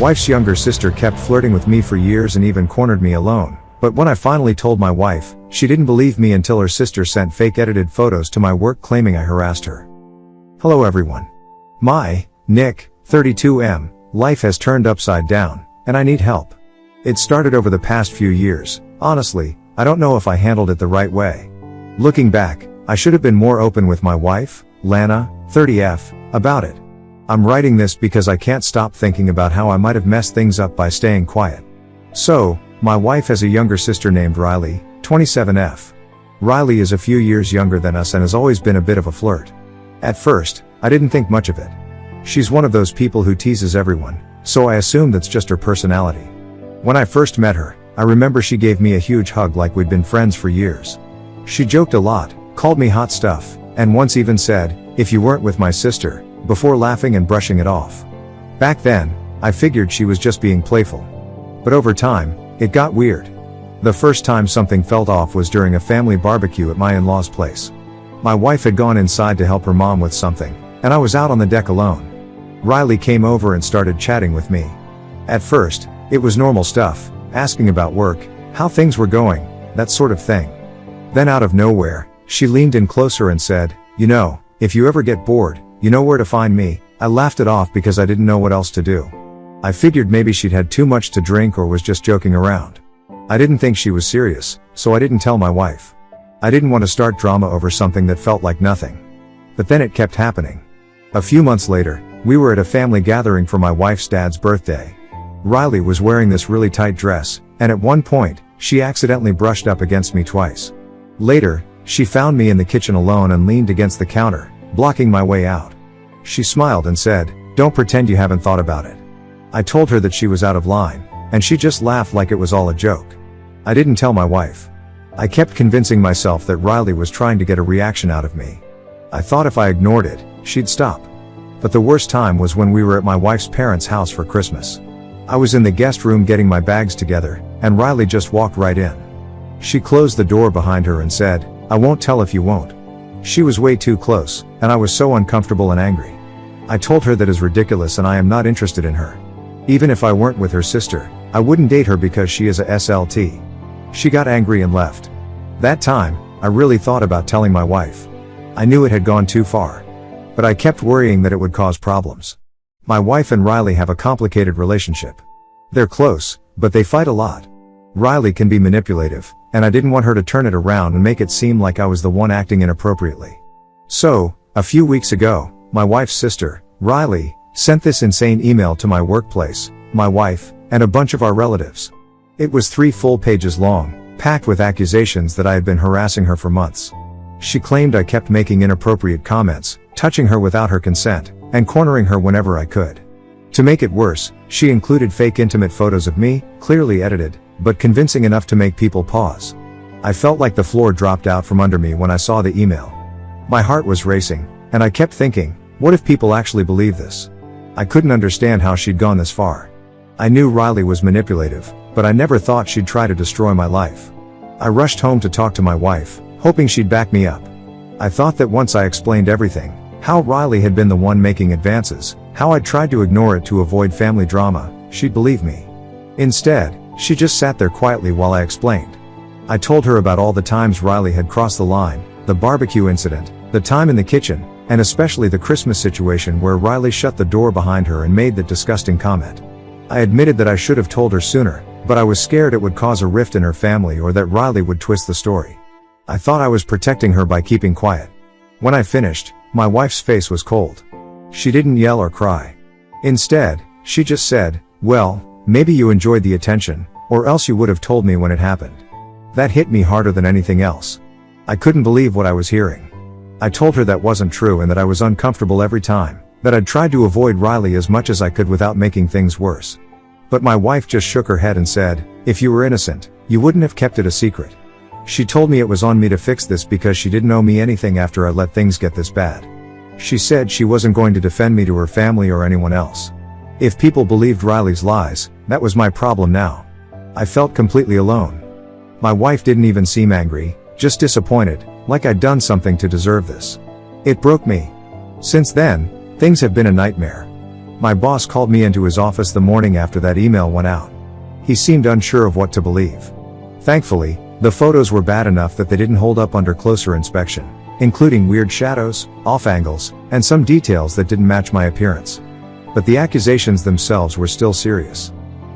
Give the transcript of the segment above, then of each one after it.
Wife's younger sister kept flirting with me for years and even cornered me alone. But when I finally told my wife, she didn't believe me until her sister sent fake edited photos to my work claiming I harassed her. Hello everyone. Nick, 32M, life has turned upside down, and I need help. It started over the past few years. Honestly, I don't know if I handled it the right way. Looking back, I should have been more open with my wife, Lana, 30F, about it. I'm writing this because I can't stop thinking about how I might have messed things up by staying quiet. So, my wife has a younger sister named Riley, 27F. Riley is a few years younger than us and has always been a bit of a flirt. At first, I didn't think much of it. She's one of those people who teases everyone, so I assumed that's just her personality. When I first met her, I remember she gave me a huge hug like we'd been friends for years. She joked a lot, called me hot stuff, and once even said, "If you weren't with my sister," before laughing and brushing it off. Back then, I figured she was just being playful. But over time, it got weird. The first time something felt off was during a family barbecue at my in-laws' place. My wife had gone inside to help her mom with something, and I was out on the deck alone. Riley came over and started chatting with me. At first, it was normal stuff, asking about work, how things were going, that sort of thing. Then out of nowhere, she leaned in closer and said, "You know, if you ever get bored, you know where to find me." I laughed it off because I didn't know what else to do. I figured maybe she'd had too much to drink or was just joking around. I didn't think she was serious, so I didn't tell my wife. I didn't want to start drama over something that felt like nothing. But then it kept happening. A few months later, we were at a family gathering for my wife's dad's birthday. Riley was wearing this really tight dress, and at one point, she accidentally brushed up against me twice. Later, she found me in the kitchen alone and leaned against the counter, blocking my way out. She smiled and said, "Don't pretend you haven't thought about it." I told her that she was out of line, and she just laughed like it was all a joke. I didn't tell my wife. I kept convincing myself that Riley was trying to get a reaction out of me. I thought if I ignored it, she'd stop. But the worst time was when we were at my wife's parents' house for Christmas. I was in the guest room getting my bags together, and Riley just walked right in. She closed the door behind her and said, "I won't tell if you won't." She was way too close, and I was so uncomfortable and angry. I told her that is ridiculous and I am not interested in her. Even if I weren't with her sister, I wouldn't date her because she is a SLT. She got angry and left. That time, I really thought about telling my wife. I knew it had gone too far. But I kept worrying that it would cause problems. My wife and Riley have a complicated relationship. They're close, but they fight a lot. Riley can be manipulative, and I didn't want her to turn it around and make it seem like I was the one acting inappropriately. So, a few weeks ago, my wife's sister, Riley, sent this insane email to my workplace, my wife, and a bunch of our relatives. It was 3 full pages long, packed with accusations that I had been harassing her for months. She claimed I kept making inappropriate comments, touching her without her consent, and cornering her whenever I could. To make it worse, she included fake intimate photos of me, clearly edited, but convincing enough to make people pause. I felt like the floor dropped out from under me when I saw the email. My heart was racing, and I kept thinking, what if people actually believe this? I couldn't understand how she'd gone this far. I knew Riley was manipulative, but I never thought she'd try to destroy my life. I rushed home to talk to my wife, hoping she'd back me up. I thought that once I explained everything, how Riley had been the one making advances, how I'd tried to ignore it to avoid family drama, she'd believe me. Instead, she just sat there quietly while I explained. I told her about all the times Riley had crossed the line, the barbecue incident, the time in the kitchen, and especially the Christmas situation where Riley shut the door behind her and made that disgusting comment. I admitted that I should have told her sooner, but I was scared it would cause a rift in her family or that Riley would twist the story. I thought I was protecting her by keeping quiet. When I finished, my wife's face was cold. She didn't yell or cry. Instead, she just said, "Well, maybe you enjoyed the attention, or else you would have told me when it happened." That hit me harder than anything else. I couldn't believe what I was hearing. I told her that wasn't true and that I was uncomfortable every time, that I'd tried to avoid Riley as much as I could without making things worse. But my wife just shook her head and said, "If you were innocent, you wouldn't have kept it a secret." She told me it was on me to fix this because she didn't owe me anything after I let things get this bad. She said she wasn't going to defend me to her family or anyone else. If people believed Riley's lies, that was my problem now. I felt completely alone. My wife didn't even seem angry, just disappointed, like I'd done something to deserve this. It broke me. Since then, things have been a nightmare. My boss called me into his office the morning after that email went out. He seemed unsure of what to believe. Thankfully, the photos were bad enough that they didn't hold up under closer inspection, including weird shadows, off angles, and some details that didn't match my appearance. But the accusations themselves were still serious.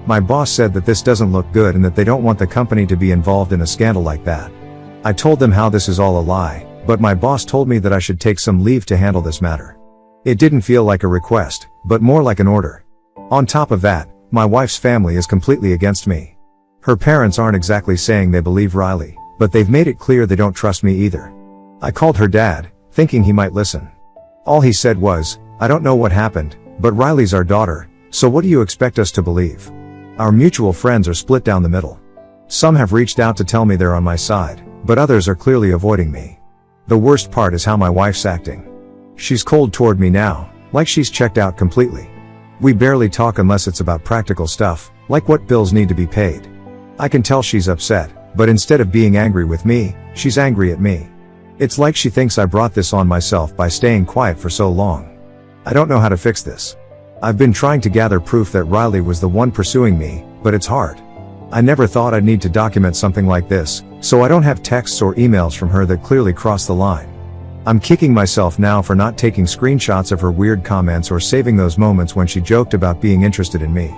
My boss said that this doesn't look good and that they don't want the company to be involved in a scandal like that. I told them how this is all a lie, but my boss told me that I should take some leave to handle this matter. It didn't feel like a request, but more like an order. On top of that, my wife's family is completely against me. Her parents aren't exactly saying they believe Riley, but they've made it clear they don't trust me either. I called her dad, thinking he might listen. All he said was, "I don't know what happened, but Riley's our daughter, so what do you expect us to believe? Our mutual friends are split down the middle. Some have reached out to tell me they're on my side, but others are clearly avoiding me. The worst part is how my wife's acting. She's cold toward me now, like she's checked out completely. We barely talk unless it's about practical stuff, like what bills need to be paid. I can tell she's upset, but instead of being angry with me, she's angry at me. It's like she thinks I brought this on myself by staying quiet for so long. I don't know how to fix this. I've been trying to gather proof that Riley was the one pursuing me, but it's hard. I never thought I'd need to document something like this, so I don't have texts or emails from her that clearly cross the line. I'm kicking myself now for not taking screenshots of her weird comments or saving those moments when she joked about being interested in me.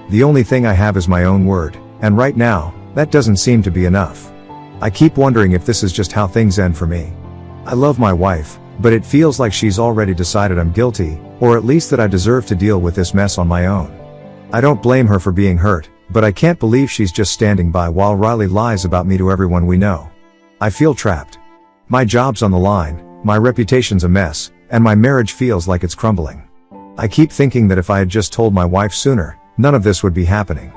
The only thing I have is my own word, and right now, that doesn't seem to be enough. I keep wondering if this is just how things end for me. I love my wife, but it feels like she's already decided I'm guilty, or at least that I deserve to deal with this mess on my own. I don't blame her for being hurt, but I can't believe she's just standing by while Riley lies about me to everyone we know. I feel trapped. My job's on the line, my reputation's a mess, and my marriage feels like it's crumbling. I keep thinking that if I had just told my wife sooner, none of this would be happening.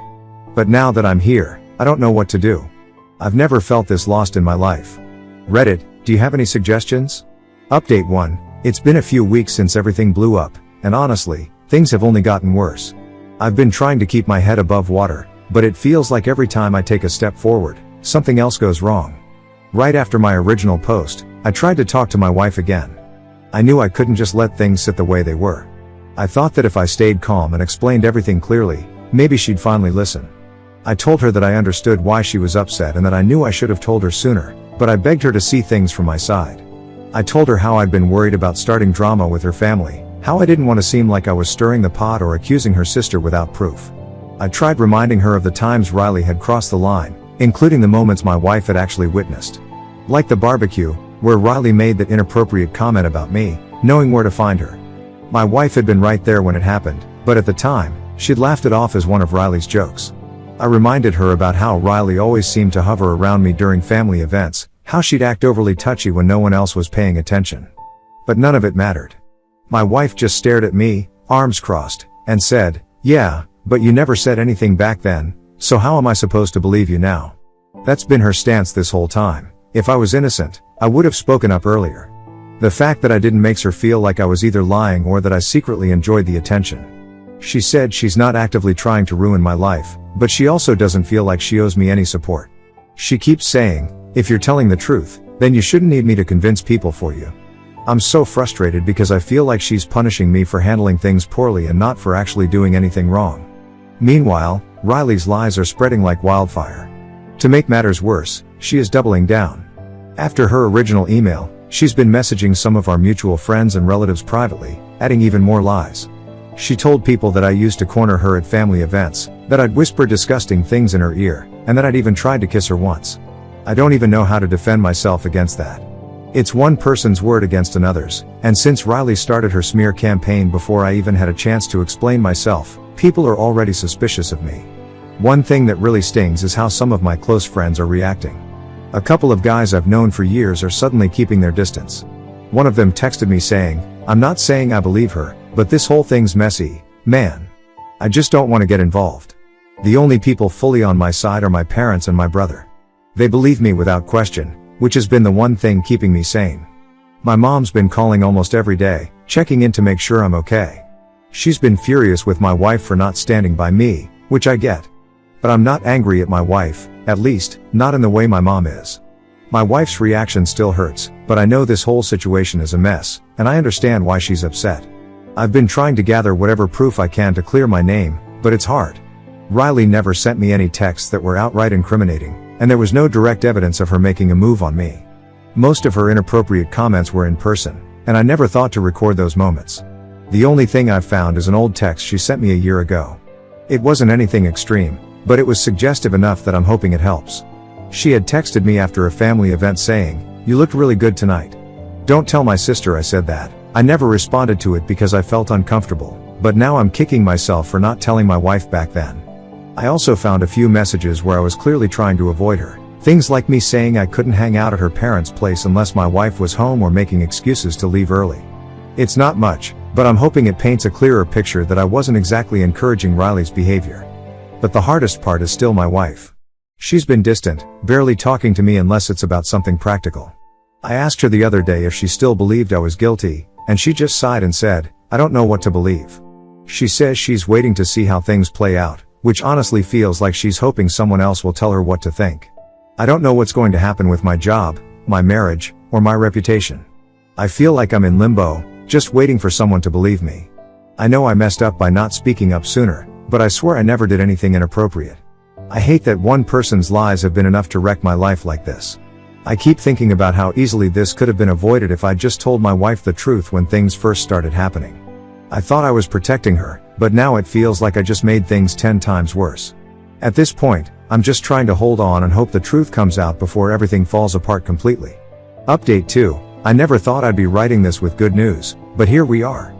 But now that I'm here, I don't know what to do. I've never felt this lost in my life. Reddit, do you have any suggestions? Update 1. It's been a few weeks since everything blew up, and honestly, things have only gotten worse. I've been trying to keep my head above water, but it feels like every time I take a step forward, something else goes wrong. Right after my original post, I tried to talk to my wife again. I knew I couldn't just let things sit the way they were. I thought that if I stayed calm and explained everything clearly, maybe she'd finally listen. I told her that I understood why she was upset and that I knew I should have told her sooner, but I begged her to see things from my side. I told her how I'd been worried about starting drama with her family, how I didn't want to seem like I was stirring the pot or accusing her sister without proof. I tried reminding her of the times Riley had crossed the line, including the moments my wife had actually witnessed. Like the barbecue, where Riley made that inappropriate comment about me, knowing where to find her. My wife had been right there when it happened, but at the time, she'd laughed it off as one of Riley's jokes. I reminded her about how Riley always seemed to hover around me during family events, how she'd act overly touchy when no one else was paying attention. But none of it mattered. My wife just stared at me, arms crossed, and said, "Yeah, but you never said anything back then, so how am I supposed to believe you now?" That's been her stance this whole time. If I was innocent, I would have spoken up earlier. The fact that I didn't makes her feel like I was either lying or that I secretly enjoyed the attention. She said she's not actively trying to ruin my life, but she also doesn't feel like she owes me any support. She keeps saying, "If you're telling the truth, then you shouldn't need me to convince people for you." I'm so frustrated because I feel like she's punishing me for handling things poorly and not for actually doing anything wrong. Meanwhile, Riley's lies are spreading like wildfire. To make matters worse, she is doubling down. After her original email, she's been messaging some of our mutual friends and relatives privately, adding even more lies. She told people that I used to corner her at family events, that I'd whisper disgusting things in her ear, and that I'd even tried to kiss her once. I don't even know how to defend myself against that. It's one person's word against another's, and since Riley started her smear campaign before I even had a chance to explain myself, people are already suspicious of me. One thing that really stings is how some of my close friends are reacting. A couple of guys I've known for years are suddenly keeping their distance. One of them texted me saying, "I'm not saying I believe her, but this whole thing's messy, man. I just don't want to get involved." The only people fully on my side are my parents and my brother. They believe me without question, which has been the one thing keeping me sane. My mom's been calling almost every day, checking in to make sure I'm okay. She's been furious with my wife for not standing by me, which I get. But I'm not angry at my wife, at least, not in the way my mom is. My wife's reaction still hurts, but I know this whole situation is a mess, and I understand why she's upset. I've been trying to gather whatever proof I can to clear my name, but it's hard. Riley never sent me any texts that were outright incriminating, and there was no direct evidence of her making a move on me. Most of her inappropriate comments were in person, and I never thought to record those moments. The only thing I've found is an old text she sent me a year ago. It wasn't anything extreme, but it was suggestive enough that I'm hoping it helps. She had texted me after a family event saying, "You looked really good tonight." "Don't tell my sister I said that." I never responded to it because I felt uncomfortable, but now I'm kicking myself for not telling my wife back then. I also found a few messages where I was clearly trying to avoid her. Things like me saying I couldn't hang out at her parents' place unless my wife was home, or making excuses to leave early. It's not much, but I'm hoping it paints a clearer picture that I wasn't exactly encouraging Riley's behavior. But the hardest part is still my wife. She's been distant, barely talking to me unless it's about something practical. I asked her the other day if she still believed I was guilty, and she just sighed and said, "I don't know what to believe." She says she's waiting to see how things play out, which honestly feels like she's hoping someone else will tell her what to think. I don't know what's going to happen with my job, my marriage, or my reputation. I feel like I'm in limbo, just waiting for someone to believe me. I know I messed up by not speaking up sooner, but I swear I never did anything inappropriate. I hate that one person's lies have been enough to wreck my life like this. I keep thinking about how easily this could have been avoided if I just told my wife the truth when things first started happening. I thought I was protecting her, but now it feels like I just made things 10 times worse. At this point, I'm just trying to hold on and hope the truth comes out before everything falls apart completely. Update 2. I never thought I'd be writing this with good news, but here we are.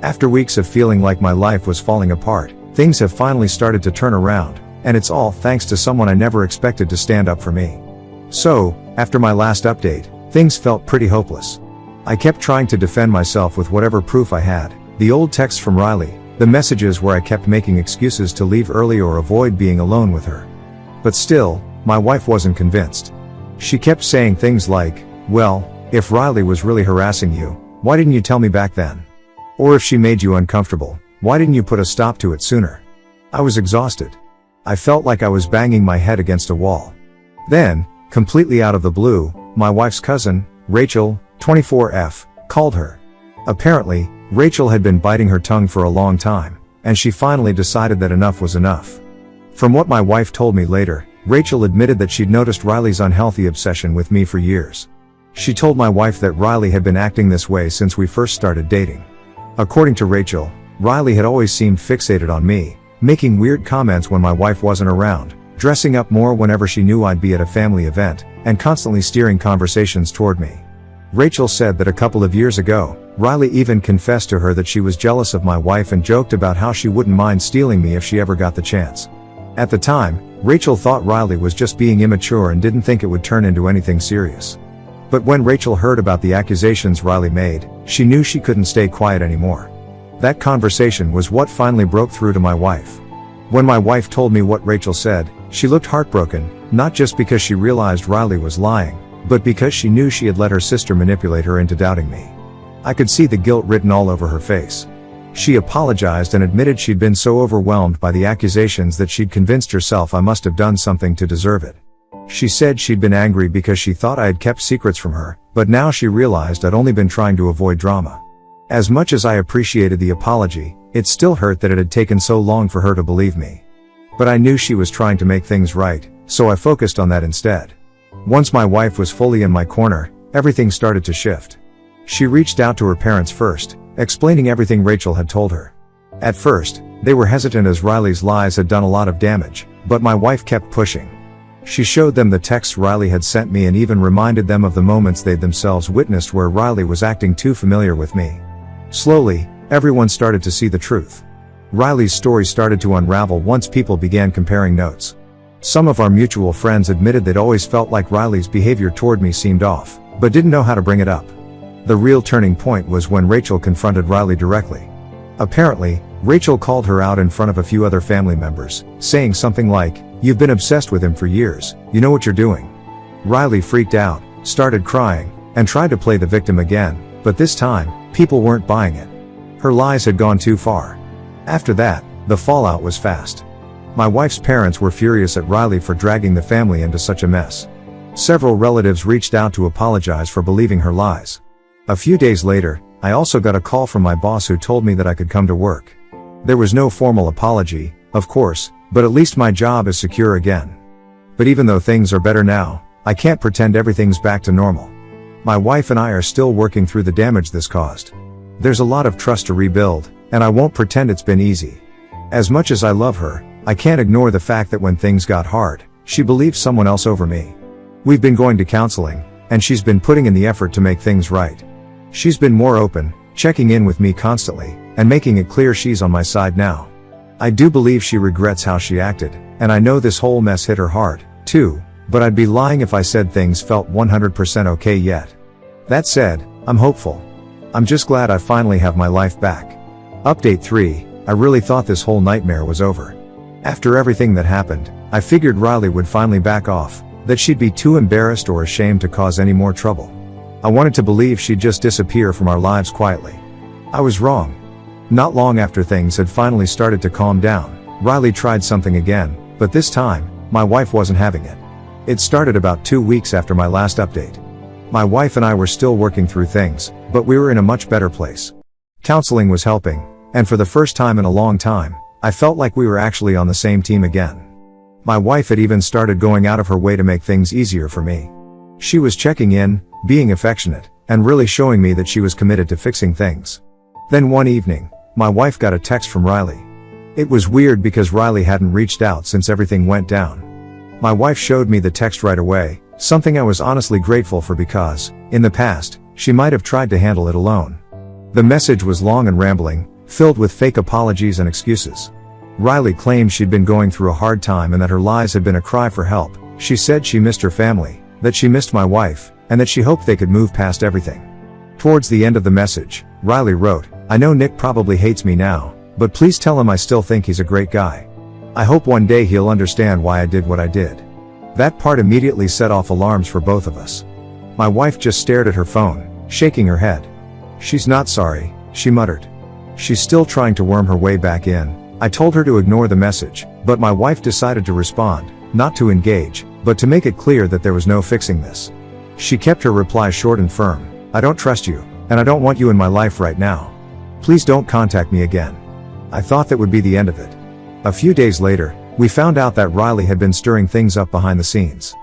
After weeks of feeling like my life was falling apart, things have finally started to turn around, and it's all thanks to someone I never expected to stand up for me. So, after my last update, things felt pretty hopeless. I kept trying to defend myself with whatever proof I had, the old texts from Riley, the messages where I kept making excuses to leave early or avoid being alone with her. But still, my wife wasn't convinced. She kept saying things like, "Well, if Riley was really harassing you, why didn't you tell me back then? Or if she made you uncomfortable, why didn't you put a stop to it sooner?" I was exhausted. I felt like I was banging my head against a wall. Then, completely out of the blue, my wife's cousin, Rachel, 24F, called her. Apparently, Rachel had been biting her tongue for a long time, and she finally decided that enough was enough. From what my wife told me later, Rachel admitted that she'd noticed Riley's unhealthy obsession with me for years. She told my wife that Riley had been acting this way since we first started dating. According to Rachel, Riley had always seemed fixated on me, making weird comments when my wife wasn't around, dressing up more whenever she knew I'd be at a family event, and constantly steering conversations toward me. Rachel said that a couple of years ago, Riley even confessed to her that she was jealous of my wife and joked about how she wouldn't mind stealing me if she ever got the chance. At the time, Rachel thought Riley was just being immature and didn't think it would turn into anything serious. But when Rachel heard about the accusations Riley made, she knew she couldn't stay quiet anymore. That conversation was what finally broke through to my wife. When my wife told me what Rachel said, she looked heartbroken, not just because she realized Riley was lying, but because she knew she had let her sister manipulate her into doubting me. I could see the guilt written all over her face. She apologized and admitted she'd been so overwhelmed by the accusations that she'd convinced herself I must have done something to deserve it. She said she'd been angry because she thought I had kept secrets from her, but now she realized I'd only been trying to avoid drama. As much as I appreciated the apology, it still hurt that it had taken so long for her to believe me. But I knew she was trying to make things right, so I focused on that instead. Once my wife was fully in my corner, everything started to shift. She reached out to her parents first, explaining everything Rachel had told her. At first, they were hesitant as Riley's lies had done a lot of damage, but my wife kept pushing. She showed them the texts Riley had sent me and even reminded them of the moments they'd themselves witnessed where Riley was acting too familiar with me. Slowly, everyone started to see the truth. Riley's story started to unravel once people began comparing notes. Some of our mutual friends admitted they'd always felt like Riley's behavior toward me seemed off, but didn't know how to bring it up. The real turning point was when Rachel confronted Riley directly. Apparently, Rachel called her out in front of a few other family members, saying something like, "You've been obsessed with him for years, you know what you're doing." Riley freaked out, started crying, and tried to play the victim again, but this time, people weren't buying it. Her lies had gone too far. After that, the fallout was fast. My wife's parents were furious at Riley for dragging the family into such a mess. Several relatives reached out to apologize for believing her lies. A few days later, I also got a call from my boss who told me that I could come to work. There was no formal apology, of course, but at least my job is secure again. But even though things are better now, I can't pretend everything's back to normal. My wife and I are still working through the damage this caused. There's a lot of trust to rebuild, and I won't pretend it's been easy. As much as I love her, I can't ignore the fact that when things got hard, she believed someone else over me. We've been going to counseling, and she's been putting in the effort to make things right. She's been more open, checking in with me constantly, and making it clear she's on my side now. I do believe she regrets how she acted, and I know this whole mess hit her hard, too, but I'd be lying if I said things felt 100% okay yet. That said, I'm hopeful. I'm just glad I finally have my life back. Update 3, I really thought this whole nightmare was over. After everything that happened, I figured Riley would finally back off, that she'd be too embarrassed or ashamed to cause any more trouble. I wanted to believe she'd just disappear from our lives quietly. I was wrong. Not long after things had finally started to calm down, Riley tried something again, but this time, my wife wasn't having it. It started about 2 weeks after my last update. My wife and I were still working through things, but we were in a much better place. Counseling was helping, and for the first time in a long time, I felt like we were actually on the same team again. My wife had even started going out of her way to make things easier for me. She was checking in, being affectionate, and really showing me that she was committed to fixing things. Then one evening, my wife got a text from Riley. It was weird because Riley hadn't reached out since everything went down. My wife showed me the text right away, something I was honestly grateful for because, in the past, she might have tried to handle it alone. The message was long and rambling, filled with fake apologies and excuses. Riley claimed she'd been going through a hard time and that her lies had been a cry for help. She said she missed her family, that she missed my wife, and that she hoped they could move past everything. Towards the end of the message, Riley wrote, "I know Nick probably hates me now, but please tell him I still think he's a great guy. I hope one day he'll understand why I did what I did." That part immediately set off alarms for both of us. My wife just stared at her phone, shaking her head. "She's not sorry," she muttered. "She's still trying to worm her way back in." I told her to ignore the message, but my wife decided to respond, not to engage, but to make it clear that there was no fixing this. She kept her reply short and firm. "I don't trust you, and I don't want you in my life right now. Please don't contact me again." I thought that would be the end of it. A few days later, we found out that Riley had been stirring things up behind the scenes.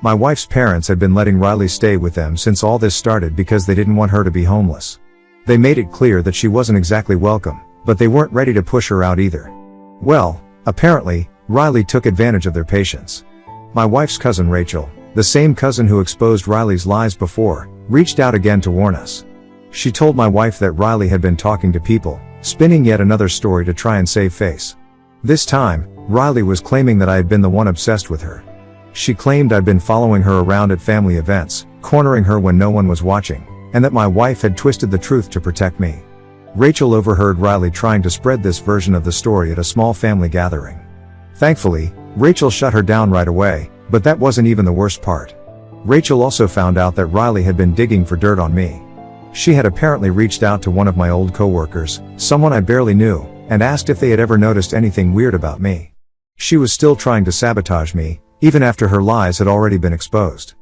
My wife's parents had been letting Riley stay with them since all this started because they didn't want her to be homeless. They made it clear that she wasn't exactly welcome, but they weren't ready to push her out either. Well, apparently, Riley took advantage of their patience. My wife's cousin Rachel, the same cousin who exposed Riley's lies before, reached out again to warn us. She told my wife that Riley had been talking to people, spinning yet another story to try and save face. This time, Riley was claiming that I had been the one obsessed with her. She claimed I'd been following her around at family events, cornering her when no one was watching, and that my wife had twisted the truth to protect me. Rachel overheard Riley trying to spread this version of the story at a small family gathering. Thankfully, Rachel shut her down right away, but that wasn't even the worst part. Rachel also found out that Riley had been digging for dirt on me. She had apparently reached out to one of my old coworkers, someone I barely knew, and asked if they had ever noticed anything weird about me. She was still trying to sabotage me, even after her lies had already been exposed.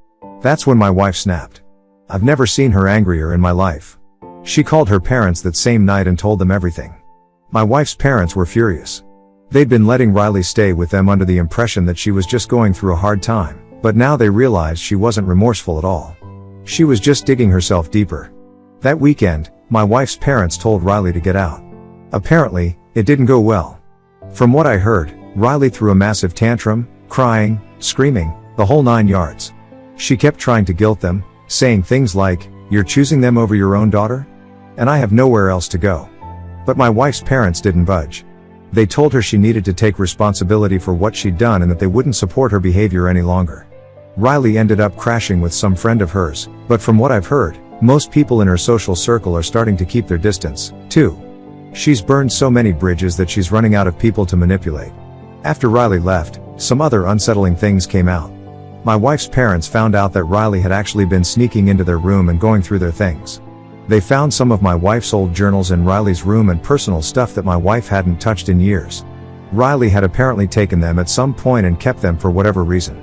That's when my wife snapped. I've never seen her angrier in my life. She called her parents that same night and told them everything. My wife's parents were furious. They'd been letting Riley stay with them under the impression that she was just going through a hard time, but now they realized she wasn't remorseful at all. She was just digging herself deeper. That weekend, my wife's parents told Riley to get out. Apparently, it didn't go well. From what I heard, Riley threw a massive tantrum, crying, screaming, the whole 9 yards. She kept trying to guilt them, saying things like, "You're choosing them over your own daughter? And I have nowhere else to go." But my wife's parents didn't budge. They told her she needed to take responsibility for what she'd done and that they wouldn't support her behavior any longer. Riley ended up crashing with some friend of hers, but from what I've heard, most people in her social circle are starting to keep their distance, too. She's burned so many bridges that she's running out of people to manipulate. After Riley left, some other unsettling things came out. My wife's parents found out that Riley had actually been sneaking into their room and going through their things. They found some of my wife's old journals in Riley's room and personal stuff that my wife hadn't touched in years. Riley had apparently taken them at some point and kept them for whatever reason.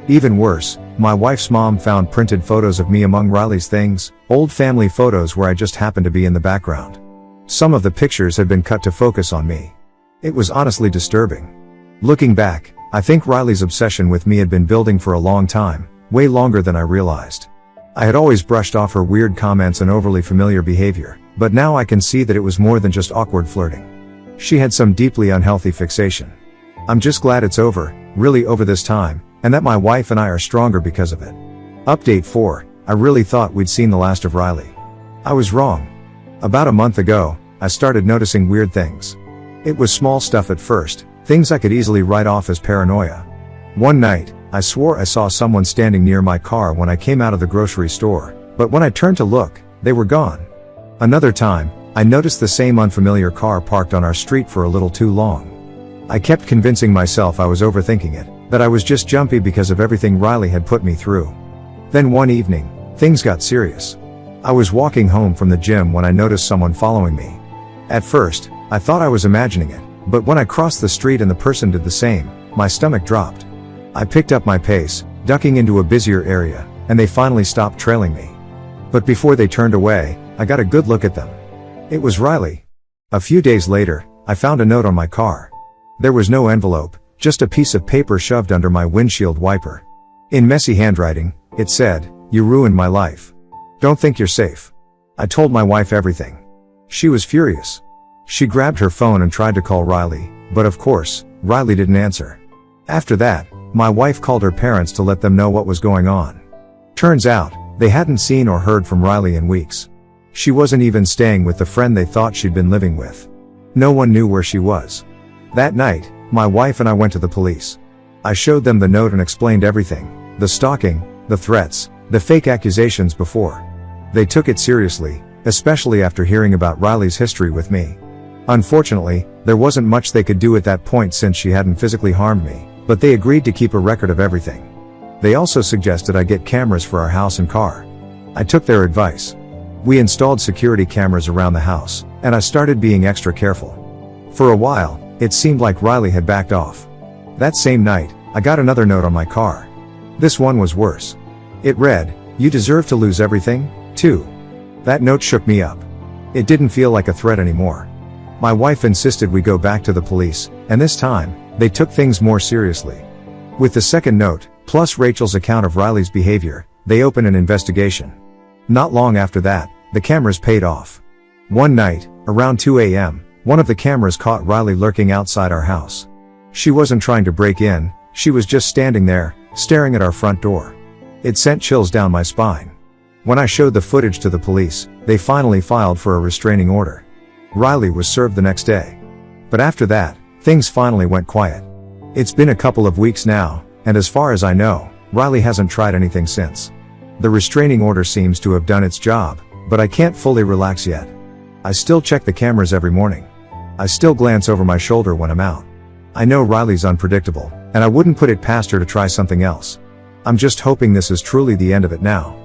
Even worse, my wife's mom found printed photos of me among Riley's things, old family photos where I just happened to be in the background. Some of the pictures had been cut to focus on me. It was honestly disturbing. Looking back, I think Riley's obsession with me had been building for a long time, way longer than I realized. I had always brushed off her weird comments and overly familiar behavior, but now I can see that it was more than just awkward flirting. She had some deeply unhealthy fixation. I'm just glad it's over, really over this time, and that my wife and I are stronger because of it. Update 4, I really thought we'd seen the last of Riley. I was wrong. About a month ago, I started noticing weird things. It was small stuff at first, things I could easily write off as paranoia. One night, I swore I saw someone standing near my car when I came out of the grocery store, but when I turned to look, they were gone. Another time, I noticed the same unfamiliar car parked on our street for a little too long. I kept convincing myself I was overthinking it, that I was just jumpy because of everything Riley had put me through. Then one evening, things got serious. I was walking home from the gym when I noticed someone following me. At first, I thought I was imagining it, but when I crossed the street and the person did the same, my stomach dropped. I picked up my pace, ducking into a busier area, and they finally stopped trailing me. But before they turned away, I got a good look at them. It was Riley. A few days later, I found a note on my car. There was no envelope, just a piece of paper shoved under my windshield wiper. In messy handwriting, it said, "You ruined my life. Don't think you're safe." I told my wife everything. She was furious. She grabbed her phone and tried to call Riley, but of course, Riley didn't answer. After that, my wife called her parents to let them know what was going on. Turns out, they hadn't seen or heard from Riley in weeks. She wasn't even staying with the friend they thought she'd been living with. No one knew where she was. That night, my wife and I went to the police. I showed them the note and explained everything, the stalking, the threats, the fake accusations before. They took it seriously, especially after hearing about Riley's history with me. Unfortunately, there wasn't much they could do at that point since she hadn't physically harmed me, but they agreed to keep a record of everything. They also suggested I get cameras for our house and car. I took their advice. We installed security cameras around the house, and I started being extra careful. For a while, it seemed like Riley had backed off. That same night, I got another note on my car. This one was worse. It read, "You deserve to lose everything, too." That note shook me up. It didn't feel like a threat anymore. My wife insisted we go back to the police, and this time, they took things more seriously. With the second note, plus Rachel's account of Riley's behavior, they opened an investigation. Not long after that, the cameras paid off. One night, around 2 a.m., one of the cameras caught Riley lurking outside our house. She wasn't trying to break in, she was just standing there, staring at our front door. It sent chills down my spine. When I showed the footage to the police, they finally filed for a restraining order. Riley was served the next day. But after that, things finally went quiet. It's been a couple of weeks now, and as far as I know, Riley hasn't tried anything since. The restraining order seems to have done its job, but I can't fully relax yet. I still check the cameras every morning. I still glance over my shoulder when I'm out. I know Riley's unpredictable, and I wouldn't put it past her to try something else. I'm just hoping this is truly the end of it now.